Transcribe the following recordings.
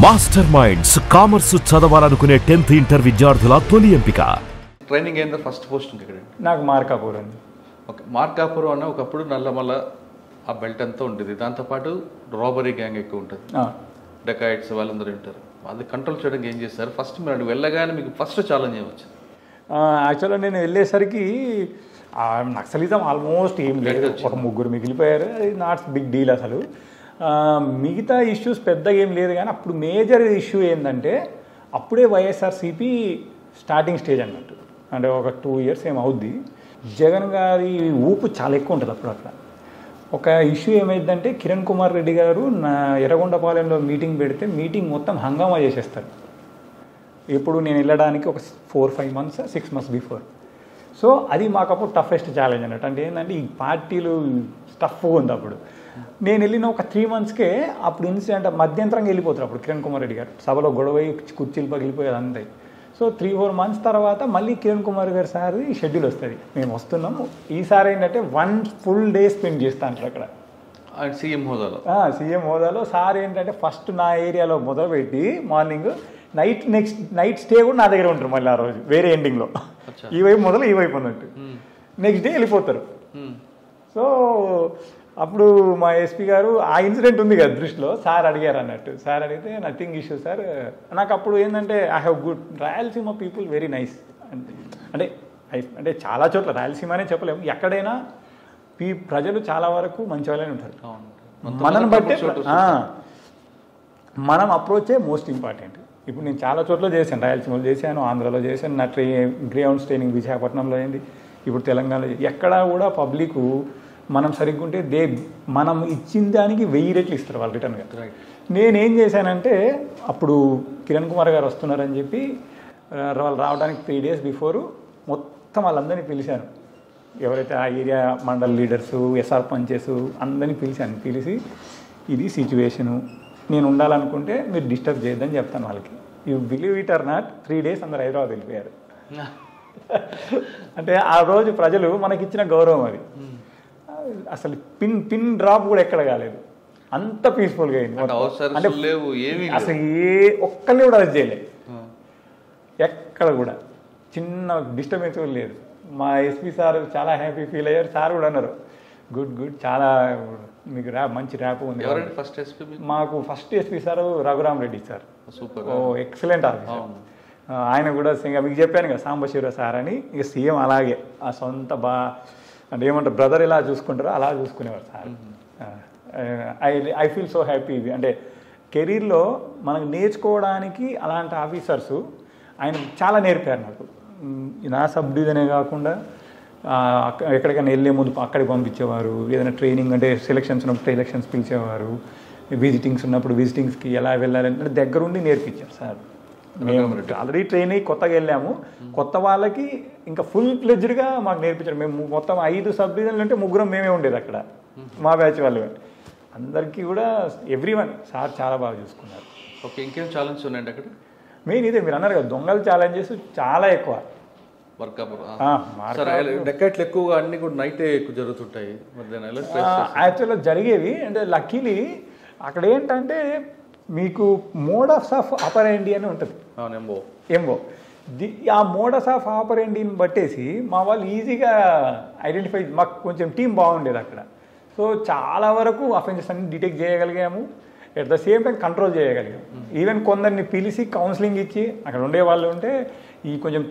Master minds commerce చదవాలనుకునే 10th inter విద్యార్థుల తొలి ఎంపిక. ట్రైనింగ్ ఏందో ఫస్ట్ పోస్టింగ్ ఇక్కడ నాకు మార్కాపూర్ అండి. ఓకే, మార్కాపూర్ అన్న ఒకప్పుడు నల్లమల్ల ఆ బెల్ట్ అంతా ఉంటుంది, దాంతోపాటు రాబరీ గ్యాంగ్ ఎక్కువ ఉంటుంది, డెకాయిట్స్ వాళ్ళందరూ ఉంటారు. అది కంట్రోల్ చేయడానికి ఏం చేస్తారు? ఫస్ట్ మీరు వెళ్ళగానే మీకు ఫస్ట్ ఛాలెంజ్ ఏమొచ్చు? యాక్చువల్గా నేను వెళ్ళేసరికి నక్సలిజం ఆల్మోస్ట్ ఏం లేదు, ఒక ముగ్గురు మిగిలిపోయారు. అది నాట్ బిగ్ డీల్ అసలు. మిగతా ఇష్యూస్ పెద్దగా ఏం లేదు. కానీ అప్పుడు మేజర్ ఇష్యూ ఏంటంటే అప్పుడే వైఎస్ఆర్సీపీ స్టార్టింగ్ స్టేజ్ అన్నట్టు, అంటే ఒక 2 years ఏమవుద్ది. జగన్ గారి ఊపు చాలా ఎక్కువ ఉంటుంది అప్పుడు. అట్లా ఒక ఇష్యూ ఏమైందంటే కిరణ్ కుమార్ రెడ్డి గారు నా ఎర్రగొండపాలెంలో మీటింగ్ పెడితే మీటింగ్ మొత్తం హంగామా చేసేస్తారు. ఇప్పుడు నేను వెళ్ళడానికి ఒక 4-5 months 6 months బిఫోర్. సో అది మాకు అప్పుడు టఫెస్ట్ ఛాలెంజ్ అన్నట్టు. అంటే ఏంటంటే ఈ పార్టీలు టఫ్గా ఉంది అప్పుడు. నేను వెళ్ళిన ఒక 3 monthsకే అప్పుడు ఇన్సిడెంట్ మధ్యంతరంగా వెళ్ళిపోతారు అప్పుడు కిరణ్ కుమార్ రెడ్డి గారు. సభలో గొడవ కుర్చీలు పగిలిపోయేది అంతే. సో 3-4 months తర్వాత మళ్ళీ కిరణ్ కుమార్ గారు సార్ షెడ్యూల్ వస్తుంది, మేము వస్తున్నాము. ఈసారి ఏంటంటే 1 full day స్పెండ్ చేస్తా అంటారు అక్కడ సీఎం హోదాలో. సీఎం హోదాలో సార్ ఏంటంటే ఫస్ట్ నా ఏరియాలో మొదలుపెట్టి మార్నింగ్ నైట్ స్టే కూడా నా దగ్గర ఉంటారు. మళ్ళీ ఆ రోజు వేరే ఎండింగ్లో, ఈ వైపు మొదలు ఈ వైపు అన్నట్టు. నెక్స్ట్ డే వెళ్ళిపోతారు. సో అప్పుడు మా ఎస్పీ గారు ఆ ఇన్సిడెంట్ ఉంది కదా దృష్టిలో, సార్ అడిగారు అన్నట్టు. సార్ అడిగితే నథింగ్ ఇష్యూ సార్. నాకు అప్పుడు ఏంటంటే I have good Rayalaseema people very nice అంటే అంటే చాలా చోట్ల రాయలసీమనే చెప్పలేము, ఎక్కడైనా ప్రజలు చాలా వరకు మంచి వాళ్ళనే ఉంటారు. మనం బట్టే మనం అప్రోచే మోస్ట్ ఇంపార్టెంట్. ఇప్పుడు నేను చాలా చోట్ల చేశాను, రాయలసీమలో చేశాను, ఆంధ్రాలో చేశాను, నా గ్రౌండ్ ట్రైనింగ్ విశాఖపట్నంలో అయింది, ఇప్పుడు తెలంగాణలో. ఎక్కడా కూడా పబ్లిక్ మనం సరిగ్గా ఉంటే మనం ఇచ్చిన దానికి 1000 రెట్లు ఇస్తారు వాళ్ళు రిటర్న్గా. నేనేం చేశానంటే అప్పుడు కిరణ్ కుమార్ గారు వస్తున్నారని చెప్పి వాళ్ళు రావడానికి 3 days బిఫోరు మొత్తం వాళ్ళందరినీ పిలిచాను. ఎవరైతే ఆ ఏరియా మండల్ లీడర్సు, ఎస్ఆర్ పంచెస్ అందరినీ పిలిచి ఇది సిచ్యువేషను, నేను ఉండాలనుకుంటే మీరు డిస్టర్బ్ చేయొద్దని చెప్తాను వాళ్ళకి. You believe it or not 3 days అందరు హైదరాబాద్ వెళ్ళిపోయారు. అంటే ఆ రోజు ప్రజలు మనకిచ్చిన గౌరవం అది. అసలు పిన్ డ్రాప్ కూడా ఎక్కడ కాలేదు, అంత పీస్ఫుల్గా అయింది. అంటే అసలు ఒక్కరిని కూడా అరెస్ట్ చేయలేదు, ఎక్కడ కూడా చిన్న డిస్టర్బెన్స్ కూడా లేదు. మా ఎస్పీ సార్ చాలా హ్యాపీ ఫీల్ అయ్యారు. సార్ కూడా అన్నారు గుడ్ చాలా మీకు మంచి ర్యాప్ ఉంది. మాకు first SP sir Raghuram Reddy sir, excellent officer. ఆయన కూడా మీకు చెప్పాను కదా సాంబశివరావు సార్ అని. ఇక సీఎం అలాగే ఆ సొంత అంటే ఏమంటారు బ్రదర్ ఎలా చూసుకుంటారో అలా చూసుకునేవారు sir. I feel so happy. అంటే కెరీర్లో మనకు నేర్చుకోవడానికి అలాంటి ఆఫీసర్స్ ఆయన చాలా నేర్పారు నాకు. నా సబ్ డివిజనే కాకుండా ఎక్కడికైనా వెళ్ళే ముందు అక్కడికి పంపించేవారు, ఏదైనా ట్రైనింగ్ అంటే సెలక్షన్స్ ఉన్నప్పుడు ఎలక్షన్స్ పిలిచేవారు, విజిటింగ్స్ ఉన్నప్పుడు విజిటింగ్స్కి ఎలా వెళ్ళాలంటే దగ్గరుండి నేర్పించారు సార్. మేము ఆల్రెడీ ట్రైన్ అయ్యి కొత్తగా వెళ్ళాము, కొత్త వాళ్ళకి ఇంకా ఫుల్ ఫ్లెడ్జ్డ్గా మాకు నేర్పించారు. మేము మొత్తం 5 సబ్ డివిజన్లు అంటే 3 మేమే ఉండేది అక్కడ, మా బ్యాచ్ వాళ్ళు. అందరికీ కూడా ఎవ్రీవన్ సార్ చాలా బాగా చూసుకున్నారు. ఓకే, ఇంకేం ఛాలెంజ్ ఉన్నాయండి అక్కడ? మెయిన్ ఇదే మీరు అన్నారు కదా, దొంగల ఛాలెంజెస్ చాలా ఎక్కువ. డెకాయిట్లు ఎక్కువగా అన్ని కూడా నైటే ఎక్కువ జరుగుతుంటాయి. యాక్చువల్గా జరిగేవి అంటే లక్కీలీ అక్కడ ఏంటంటే మీకు మోడస్ ఆఫ్ ఆపరెండి అని ఉంటుంది, ఎంబో. ఆ మోడస్ ఆఫ్ ఆపరెండిని బట్టేసి మా వాళ్ళు ఈజీగా ఐడెంటిఫై, మాకు కొంచెం టీం బాగుండేది అక్కడ. సో చాలా వరకు అఫెన్సెస్ అన్ని డిటెక్ట్ చేయగలిగాము, at the same time control చేయగలిగాము. ఈవెన్ కొందరిని పిలిచి కౌన్సిలింగ్ ఇచ్చి అక్కడ ఉండే వాళ్ళు ఉంటే ఈ కొంచెం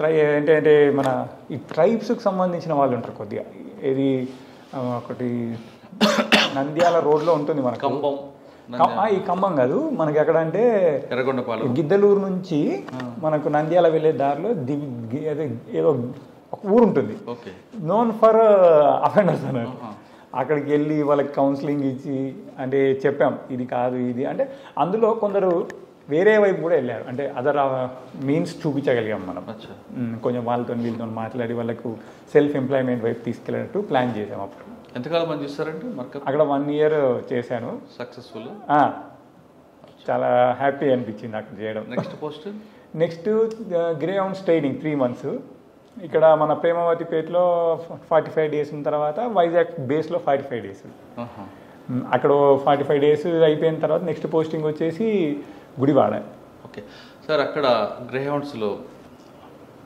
అంటే మన ఈ ట్రైబ్స్కి సంబంధించిన వాళ్ళు ఉంటారు కొద్దిగా. ఇది ఒకటి నంద్యాల రోడ్లో ఉంటుంది మనకు, ఈ ఖమ్మం కాదు మనకి ఎక్కడ అంటే గిద్దలూరు నుంచి మనకు నంద్యాల వెళ్ళే దారిలో ఏదో ఒక ఊరు ఉంటుంది నోన్ ఫర్ అఫెండర్స్ అన్నారు. అక్కడికి వెళ్ళి వాళ్ళకి కౌన్సిలింగ్ ఇచ్చి అంటే చెప్పాం ఇది కాదు ఇది అంటే. అందులో కొందరు వేరే వైపు కూడా వెళ్ళారు, అంటే అదర్ మీన్స్ చూపించగలిగాం మనం. కొంచెం వీళ్ళతో మాట్లాడి వాళ్ళకు సెల్ఫ్ ఎంప్లాయ్మెంట్ వైపు తీసుకెళ్ళినట్టు ప్లాన్ చేసాం. అప్పుడు ఎంతకాలం పని చేస్తారంటే అక్కడ 1 year చేశాను, సక్సెస్ఫుల్. చాలా హ్యాపీ అనిపించింది అక్కడ చేయడం. Next ground training 3 months. ఇక్కడ మన ప్రేమవతిపేటలో 45 days ఉన్న తర్వాత వైజాగ్ బేస్లో 45 days. అక్కడ 45 days అయిపోయిన తర్వాత నెక్స్ట్ పోస్టింగ్ వచ్చేసి గుడివాడ. ఓకే సార్, అక్కడ గ్రేహౌండ్స్లో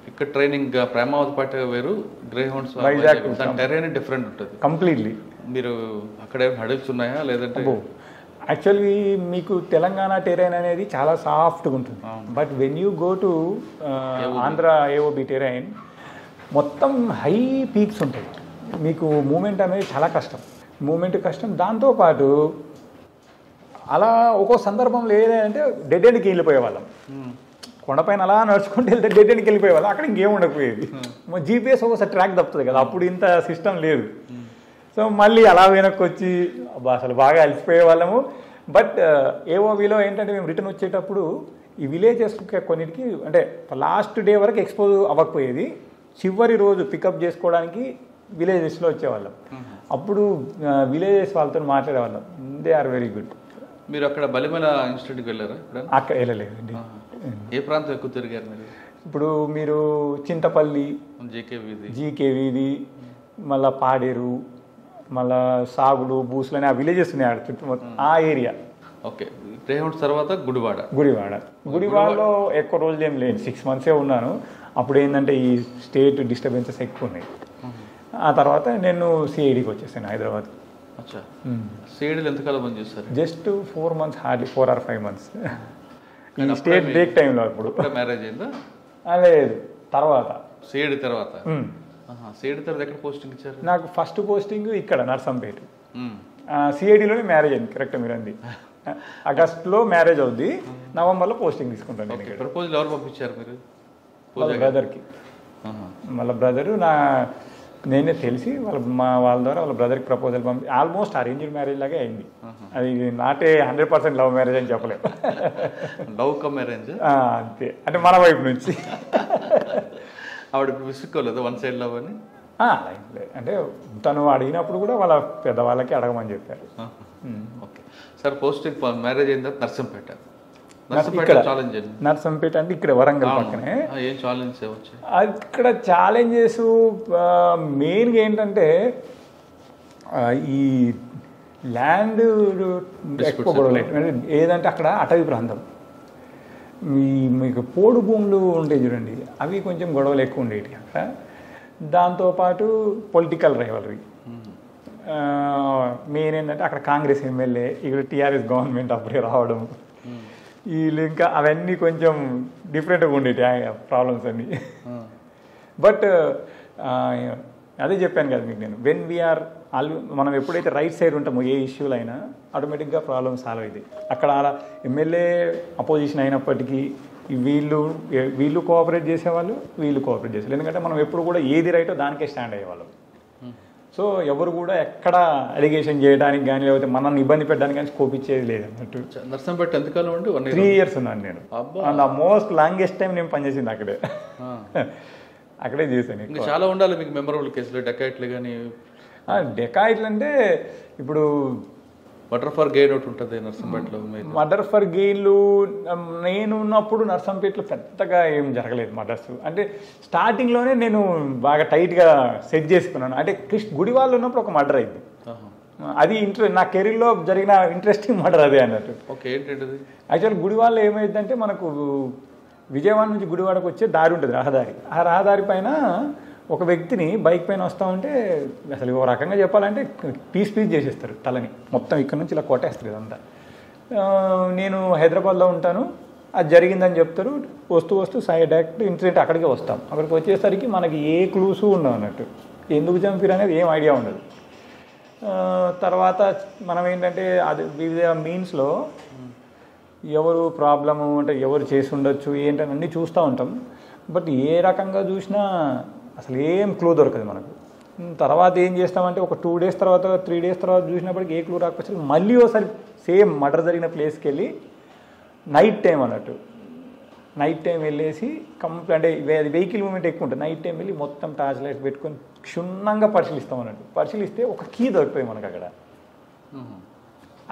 ఇక్కడ ట్రైనింగ్ ప్రేమావతి పాట వేరు, గ్రేహౌండ్స్ వైజాగ్ టెరైన్ డిఫరెంట్ ఉంటుంది కంప్లీట్లీ. మీరు అక్కడ ఏమైనా హడిల్స్ ఉన్నాయా లేదంటే? యాక్చువల్లీ మీకు తెలంగాణ టెరైన్ అనేది చాలా సాఫ్ట్గా ఉంటుంది, but when you go to Andhra AOB terrain మొత్తం హై పీక్స్ ఉంటాయి, మీకు మూమెంట్ అనేది చాలా కష్టం, మూమెంట్ కష్టం. దాంతోపాటు అలా ఒక్కో సందర్భంలో ఏదంటే డెడ్ ఎండ్కి వెళ్ళిపోయేవాళ్ళం, కొండపైన అలా నడుచుకుంటూ వెళ్తే డెడ్ ఎండ్కి వెళ్ళిపోయేవాళ్ళం, అక్కడ ఇంకేం ఉండకపోయేది. జీపీఎస్ ఒకసారి ట్రాక్ తప్పుతుంది కదా, అప్పుడు ఇంత సిస్టమ్ లేదు. సో మళ్ళీ అలా వెనక్కి వచ్చి అసలు బాగా అలసిపోయే వాళ్ళము. బట్ ఏఓవిలో ఏంటంటే మేము రిటర్న్ వచ్చేటప్పుడు ఈ విలేజెస్ కొన్నిటికి అంటే లాస్ట్ డే వరకు ఎక్స్పోజ్ అవ్వకపోయేది, చివరి రోజు పికప్ చేసుకోవడానికి విలేజెస్లో వచ్చేవాళ్ళం. అప్పుడు విలేజెస్ వాళ్ళతో మాట్లాడేవాళ్ళం, దే ఆర్ వెరీ గుడ్. మీరు అక్కడ బలిమల ఇన్స్టిట్యూట్కి వెళ్ళారా? అక్కడ వెళ్ళలేదండి. ఏ ప్రాంతం ఎక్కువ తిరిగారు మీరు? ఇప్పుడు మీరు చింతపల్లి, జీకే వీధి, మళ్ళీ పాడేరు, మళ్ళా సాగులు, బూసులు అని ఆ విలేజెస్ ఉన్నాయి ఆడ చుట్టూ ఆ ఏరియా. ఓకే, గ్రేహౌండ్స్ తర్వాత గుడివాడ. గుడివాడలో ఎక్కువ రోజులు ఏం లేదు, 6 months ఉన్నాను. అప్పుడు ఏంటంటే ఈ స్టేట్ డిస్టర్బెన్సెస్ ఎక్కువ ఉన్నాయి. ఆ తర్వాత నేను సిఐడికి వచ్చేసాను హైదరాబాద్. అచ్చా, సిఐడిలో ఎంతకాలం పని చేస్తారు? Just 4 months, hardly 4 or 5 months. ఈ స్టేట్ బ్రేక్ టైంలో. ఇప్పుడు మ్యారేజ్ అయిందా? లేదు, తర్వాత సిఐడి తర్వాత. సిఐడి తర్వాత ఎక్కడ పోస్టింగ్ ఇచ్చారు? నాకు ఫస్ట్ పోస్టింగ్ ఇక్కడ నర్సంపేట. సిఐడిలోనే మ్యారేజ్ అయింది, కరెక్ట్ మీరు అంది. ఆగస్టులో మ్యారేజ్ అవుద్ది, నవంబర్లో పోస్టింగ్ తీసుకుంటాను. ప్రపోజల్ ఎవరు పంపించారు మీరు? బ్రదర్కి. వాళ్ళ బ్రదరు నేనే తెలిసి వాళ్ళ ద్వారా వాళ్ళ బ్రదర్కి ప్రపోజల్ ఆల్మోస్ట్ అరేంజ్డ్ మ్యారేజ్ లాగే అయింది. అది నాటే 100% లవ్ మ్యారేజ్ అని చెప్పలేదు, లవ్ కమ్ మ్యారేజ్ అంతే. అంటే మన వైపు నుంచి. ఆవిడ విసుక్కోలేదు వన్ సైడ్ లవ్ అని? అంటే తను అడిగినప్పుడు కూడా వాళ్ళ పెద్దవాళ్ళకి అడగమని చెప్పారు. ఓకే సార్, పోస్టింగ్ మ్యారేజ్ అయిన తర్వాత నర్సంపేట. నర్సంపేట అంటే ఇక్కడ వరంగల్ పక్కనే. ఏం ఛాలెంజెస్ వచ్చాయి ఇక్కడ? ఛాలెంజెస్ మెయిన్గా ఏంటంటే ఈ ల్యాండ్ ఎక్కువ గొడవలు. ఏదంటే అక్కడ అటవీ ప్రాంతం, మీకు పోడు భూములు ఉంటాయి చూడండి, అవి కొంచెం గొడవలు ఎక్కువ ఉండేవి అక్కడ. దాంతోపాటు పొలిటికల్ రైవలరీ మెయిన్ ఏంటంటే అక్కడ కాంగ్రెస్ ఎమ్మెల్యే, ఇక్కడ టీఆర్ఎస్ గవర్నమెంట్ అప్పుడే రావడం, వీళ్ళు ఇంకా అవన్నీ కొంచెం డిఫరెంట్గా ఉండేవి ప్రాబ్లమ్స్ అన్నీ. బట్ అదే చెప్పాను కదా మీకు నేను, వెన్ వీఆర్ మనం ఎప్పుడైతే రైట్ సైడ్ ఉంటామో ఏ ఇష్యూలు అయినా ఆటోమేటిక్గా ప్రాబ్లమ్ సాల్వ్ అవుతాయి. అక్కడ అలా ఎమ్మెల్యే అపోజిషన్ అయినప్పటికీ వీళ్ళు కోఆపరేట్ చేసేవాళ్ళు, వీళ్ళు కోఆపరేట్ చేసేవాళ్ళు. ఎందుకంటే మనం ఎప్పుడు కూడా ఏది రైటో దానికే స్టాండ్ అయ్యేవాళ్ళం. సో ఎవరు కూడా ఎక్కడ అలిగేషన్ చేయడానికి కానీ లేకపోతే మనల్ని ఇబ్బంది పెట్టడానికి కానీ స్కోప్ ఇచ్చేది లేదు అన్నట్టు. నర్సంపేట ఎంతకాలం అంటే 3 years ఉన్నాను నేను. అండ్ మోస్ట్ లాంగెస్ట్ టైం నేను పనిచేసింది అక్కడే. అక్కడే చేశాను. చాలా ఉండాలి మీకు మెమరబుల్ కేసులు, డెకాయిట్లు కానీ. డెకాయిట్లు అంటే ఇప్పుడు మర్డర్ ఫర్ గెయిన్ ఒకటి ఉంటుంది నర్సంపేటలో. మర్డర్ ఫర్ గెయిన్లు నేను ఉన్నప్పుడు నర్సంపేటలో పెద్దగా ఏం జరగలేదు మర్డర్స్. అంటే స్టార్టింగ్లోనే నేను బాగా టైట్గా సెట్ చేసుకున్నాను. అంటే గుడివాళ్ళు ఉన్నప్పుడు ఒక మర్డర్ అయింది, అది నా కెరీర్లో జరిగిన ఇంట్రెస్టింగ్ మర్డర్ అదే అన్నట్టు. ఓకే, ఏంటంటే యాక్చువల్ గుడివాళ్ళు ఏమైందంటే మనకు విజయవాడ నుంచి గుడివాడకు వచ్చే దారి ఉంటుంది, రహదారి. ఆ రహదారి పైన ఒక వ్యక్తిని బైక్ పైన వస్తూ ఉంటే అసలు ఒక రకంగా చెప్పాలంటే పీస్ చేసేస్తారు తలని, మొత్తం ఇక్కడ నుంచి ఇలా కొట్టేస్తారు ఇదంతా. నేను హైదరాబాద్లో ఉంటాను, అది జరిగిందని చెప్తారు. వస్తూ సైడ్ యాక్ట్ ఇన్సిడెంట్ అక్కడికే వస్తాం. అక్కడికి వచ్చేసరికి మనకి ఏ క్లూసు ఉండవు అన్నట్టు, ఎందుకు చంపారు అనేది ఏం ఐడియా ఉండదు. తర్వాత మనం ఏంటంటే అది వివిధ మీన్స్లో ఎవరు ప్రాబ్లము అంటే ఎవరు చేసి ఉండొచ్చు ఏంటని అన్నీ చూస్తూ ఉంటాం. బట్ ఏ రకంగా చూసినా అసలు ఏం క్లూ దొరకదు మనకు. తర్వాత ఏం చేస్తామంటే ఒక 2 days తర్వాత 3 days తర్వాత చూసినప్పటికీ ఏ క్లూ రాకపోతే మళ్ళీ ఒకసారి సేమ్ మర్డర్ జరిగిన ప్లేస్కి వెళ్ళి నైట్ టైం అన్నట్టు, నైట్ టైం వెళ్ళేసి అంటే అది వెహికల్ మూమెంట్ ఎక్కువ ఉంటుంది. నైట్ టైం వెళ్ళి మొత్తం టార్చ్ లైట్ పెట్టుకొని క్షుణ్ణంగా పరిశీలిస్తాం అన్నట్టు. పరిశీలిస్తే ఒక కీ దొరికిపోయి మనకు అక్కడ.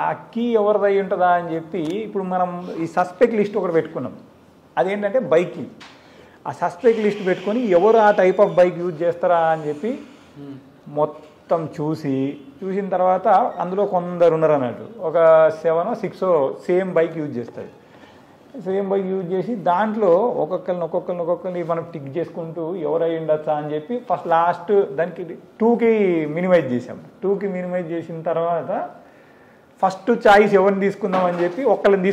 ఆ కీ ఎవరిదై ఉంటుందా అని చెప్పి ఇప్పుడు మనం ఈ సస్పెక్ట్ లిస్ట్ ఒకటి పెట్టుకున్నాం, అదేంటంటే బైక్ కీ. ఆ సస్పెక్ట్ లిస్ట్ పెట్టుకొని ఎవరు ఆ టైప్ ఆఫ్ బైక్ యూజ్ చేస్తారా అని చెప్పి మొత్తం చూసిన తర్వాత అందులో కొందరు ఉన్నారు అన్నట్టు, ఒక 7 or 6 సేమ్ బైక్ యూజ్ చేస్తారు. సేమ్ బైక్ యూజ్ చేసి దాంట్లో ఒక్కొక్కరిని మనం టిక్ చేసుకుంటూ ఎవరై ఉండొచ్చా అని చెప్పి ఫస్ట్ లాస్ట్ దానికి 2కి మినిమైజ్ చేసాం. 2కి మినిమైజ్ చేసిన తర్వాత ఫస్ట్ చాయిస్ ఎవరిని తీసుకుందాం అని చెప్పి ఒక్కళ్ళని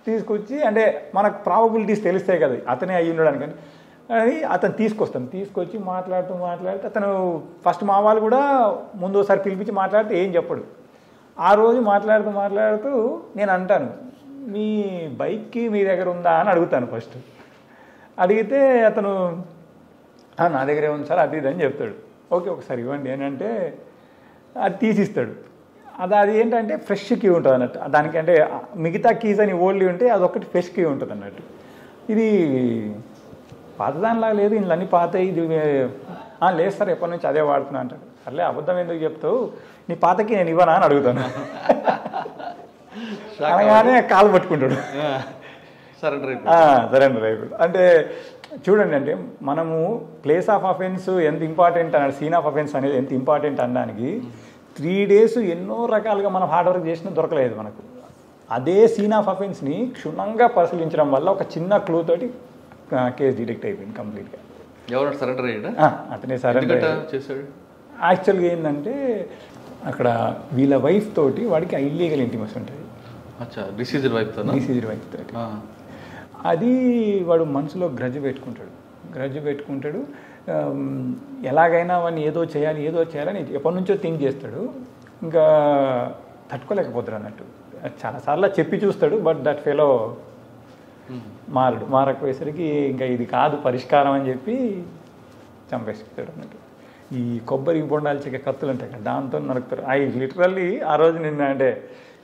తీసుకొచ్చి అంటే మనకు ప్రాబబిలిటీస్ తెలుస్తాయి కదా అతనే అయ్యి ఉండడానికని అది అతను తీసుకొచ్చి మాట్లాడుతూ అతను ఫస్ట్ మా వాళ్ళు కూడా ముందు ఒకసారి పిలిపించి మాట్లాడితే ఏం చెప్పడు. ఆ రోజు మాట్లాడుతూ నేను అంటాను, మీ బైక్కి మీ దగ్గర ఉందా అని అడుగుతాను. ఫస్ట్ అడిగితే అతను నా దగ్గరే ఉంది సార్ అది ఇదని చెప్తాడు. ఓకే ఒకసారి ఇవ్వండి ఏంటంటే అది తీసిస్తాడు. అది ఏంటంటే ఫ్రెష్ కీ ఉంటుంది అన్నట్టు. దానికి అంటే మిగతా కీస్ అని ఓల్డ్ ఉంటే అదొకటి ఫ్రెష్ కీ ఉంటుంది అన్నట్టు. ఇది పాతదానిలాగా లేదు, ఇందులో అన్నీ పాతయి. ఇది లేదు సార్ ఎప్పటి నుంచి అదే వాడుతున్నా అంటాడు. సర్లే అబద్ధం ఎందుకు చెప్తావు, నీ పాతకి నేను ఇవ్వనా అని అడుగుతాను. అనగానే కాలు పట్టుకుంటాడు, సరెండర్ అయిపోయాడు. అంటే చూడండి, అంటే మనము ప్లేస్ ఆఫ్ అఫెన్స్ ఎంత ఇంపార్టెంట్ అన్నాడు, సీన్ ఆఫ్ అఫెన్స్ అనేది ఎంత ఇంపార్టెంట్ అనడానికి 3 days ఎన్నో రకాలుగా మనం హార్డ్ వర్క్ చేసినా దొరకలేదు మనకు. అదే సీన్ ఆఫ్ అఫెన్స్ని క్షుణ్ణంగా పరిశీలించడం వల్ల ఒక చిన్న క్లూ తోటి కేసు డిటెక్ట్ అయిపోయింది కంప్లీట్గా. ఎవరు సరెండర్ అయ్యాడు? అతనే సరెండర్ చేశాడు. యాక్చువల్గా ఏంటంటే అక్కడ వీళ్ళ వైఫ్ తోటి వాడికి ఇల్లీగల్ ఇంటిమసీ ఉంటుంది. డిసీజ్డ్ వైఫ్ తోటి అది వాడు మనసులో గ్రడ్జ్ పెట్టుకుంటాడు. ఎలాగైనా వాడిని ఏదో చేయాలని ఎప్పటి నుంచో థింక్ చేస్తాడు. ఇంకా తట్టుకోలేకపోతాడు అన్నట్టు. చాలాసార్లు చెప్పి చూస్తాడు, బట్ దట్ ఫెలో మారకపోయేసరికి ఇంకా ఇది కాదు పరిష్కారం అని చెప్పి చంపేస్తాడు అన్నట్టు. ఈ కొబ్బరి బొండాలు చెక్క కత్తులు ఉంటాయి కదా, దాంతో నరుకుతారు. లిటరల్లీ ఆ రోజు నిన్న అంటే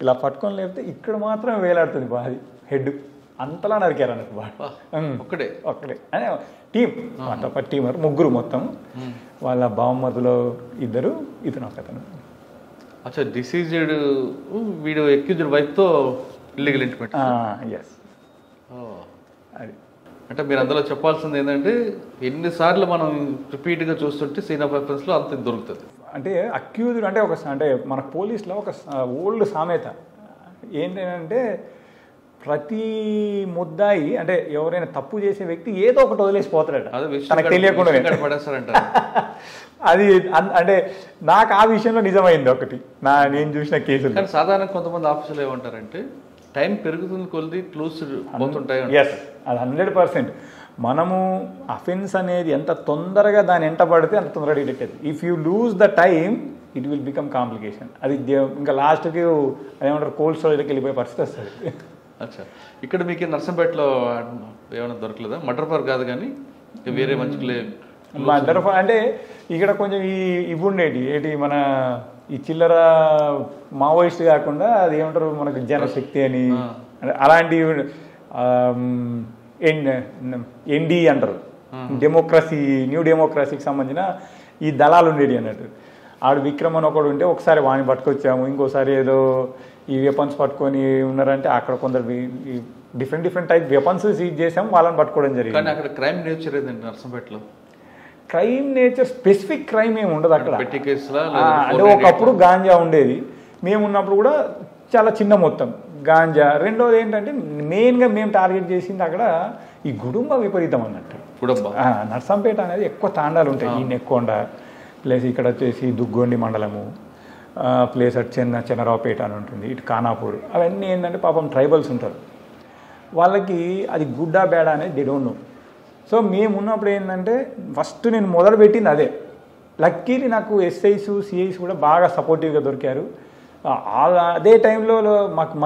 ఇలా పట్టుకొని లేకపోతే ఇక్కడ మాత్రం వేలాడుతుంది బాది హెడ్, అంతలా నరికారు అన్నట్టు బాగా. ఒక్కడే అనే టీం ఒక టీమర్, 3 మొత్తం. వాళ్ళ బావమరుదులో 2, ఇతను ఒకతను. డిసీజ్డ్ వీడు అక్యూజ్డ్ వైఫ్తో ఇల్లీగల్ ఇంటిమేట్. ఎస్ అది. అంటే మీరు అందులో చెప్పాల్సింది ఏంటంటే ఎన్నిసార్లు మనం రిపీట్గా చూస్తుంటే సీన్ ఆఫ్ అఫెన్స్లో అంత దొరుకుతుంది. అంటే అక్యూజ్డ్ అంటే అంటే మన పోలీస్లో ఒక ఓల్డ్ సామెత ఏంటంటే ప్రతి ముద్దాయి అంటే ఎవరైనా తప్పు చేసే వ్యక్తి ఏదో ఒకటి వదిలేసిపోతాడట తనకు తెలియకుండా. అది అంటే నాకు ఆ విషయంలో నిజమైంది ఒకటి నేను చూసిన కేసులు. కానీ సాధారణ కొంతమంది ఆఫీసులు ఏమంటారంటే టైం పెరుగుతుంది కొద్ది క్లూస్ పోతుంటాయి. ఎస్, అది 100%. మనము అఫెన్స్ అనేది ఎంత తొందరగా దాన్ని ఎంట పడితే అంత తొందరగా డిటెక్ట్ అవుతుంది. If you lose the time it will become complication. అది ఇంకా లాస్ట్కి అదేమంటారు కోల్డ్ స్టోరేజ్కి వెళ్ళిపోయే పరిస్థితి వస్తుంది. అచ్చా, ఇక్కడ మీకు నర్సంపేటలో ఏమైనా దొరకలేదా? మర్డర్ ఫర్ కాదు కానీ వేరే మంచి మర్డర్ ఫర్ అంటే ఇక్కడ కొంచెం ఇవి ఉండేటి ఏంటి మన ఈ చిల్లర మావోయిస్ట్ కాకుండా అది ఏమంటారు మనకు జనశక్తి అని అలాంటివి ఎన్డీ అంటారు, డెమోక్రసీ న్యూ డెమోక్రసీకి సంబంధించిన ఈ దళాలు ఉండేవి అన్నట్టు. ఆడు విక్రమ్ అని ఒకడు ఉంటే ఒకసారి వాడిని పట్టుకొచ్చాము, ఇంకోసారి ఏదో ఈ వెపన్స్ పట్టుకొని ఉన్నారంటే అక్కడ కొందరు డిఫరెంట్ టైప్ వెపన్స్ సీజ్ చేసాము, వాళ్ళని పట్టుకోవడం జరిగింది. కానీ అక్కడ క్రైమ్ నేచర్ ఏదండి నర్సంపేటలో? క్రైమ్ నేచర్ స్పెసిఫిక్ క్రైమ్ ఏమి ఉండదు అక్కడ. అంటే ఒకప్పుడు గాంజా ఉండేది, మేము ఉన్నప్పుడు కూడా చాలా చిన్న మొత్తం గాంజా. రెండోది ఏంటంటే మెయిన్గా మేము టార్గెట్ చేసింది అక్కడ ఈ గుడుంబ విపరీతం అన్నట్టు. నర్సంపేట అనేది ఎక్కువ తాండాలు ఉంటాయి, ఈ నెక్కొండ ప్లేస్, ఇక్కడ వచ్చేసి దుగ్గొండి మండలము ప్లేస్, అటు చెన్నరావుపేట అని ఉంటుంది, ఇటు ఖానాపూర్, అవన్నీ ఏంటంటే పాపం ట్రైబల్స్ ఉంటారు, వాళ్ళకి అది గుడ్డా బేడా అనేది దే డోంట్ నో. సో మేము ఉన్నప్పుడు ఏంటంటే ఫస్ట్ నేను మొదలుపెట్టింది అదే. లక్కీలీ నాకు ఎస్ఐస్ సిఐస్ కూడా బాగా సపోర్టివ్గా దొరికారు. అదే టైంలో మాకు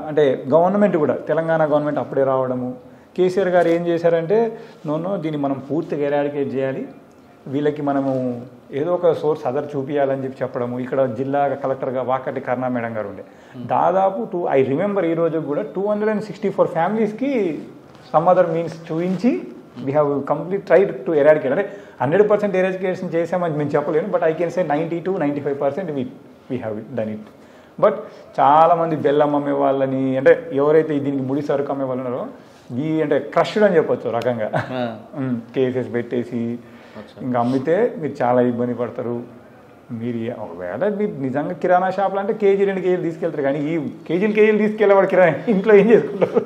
అంటే గవర్నమెంట్ కూడా తెలంగాణ గవర్నమెంట్ అప్పుడే రావడము, కేసీఆర్ గారు ఏం చేశారంటే దీన్ని మనం పూర్తిగా ఎరాడికేట్ చేయాలి, వీళ్ళకి మనము ఏదో ఒక సోర్స్ అదర్ చూపించాలని చెప్పడము. ఇక్కడ జిల్లా కలెక్టర్గా వాకటి కరుణా మేడం గారు ఉండే, దాదాపు ఐ రిమెంబర్ ఈ రోజు కూడా 264 ఫ్యామిలీస్కి సమ్ అదర్ మీన్స్ చూపించి we have complete tried to eradicate. అంటే 100% ఎరాడికేషన్ చేసామని మేము చెప్పలేను, but I can say 90-95% we have done it. But చాలామంది బెల్లం అమ్మే వాళ్ళని అంటే ఎవరైతే దీనికి ముడి సరుకు అమ్మే వాళ్ళు ఉన్నారో అంటే క్రష్డ్ అని చెప్పొచ్చు రకంగా కేసెస్ పెట్టేసి ఇంకా అమ్మితే మీరు చాలా ఇబ్బంది పడతారు. మీరు ఒకవేళ మీరు నిజంగా కిరాణా షాపులు అంటే కేజీ 2 కేజీలు తీసుకెళ్తారు, కానీ ఈ కేజీలు తీసుకెళ్ళేవాడు కిరాణా ఇంట్లో ఏం చేసుకుంటారు?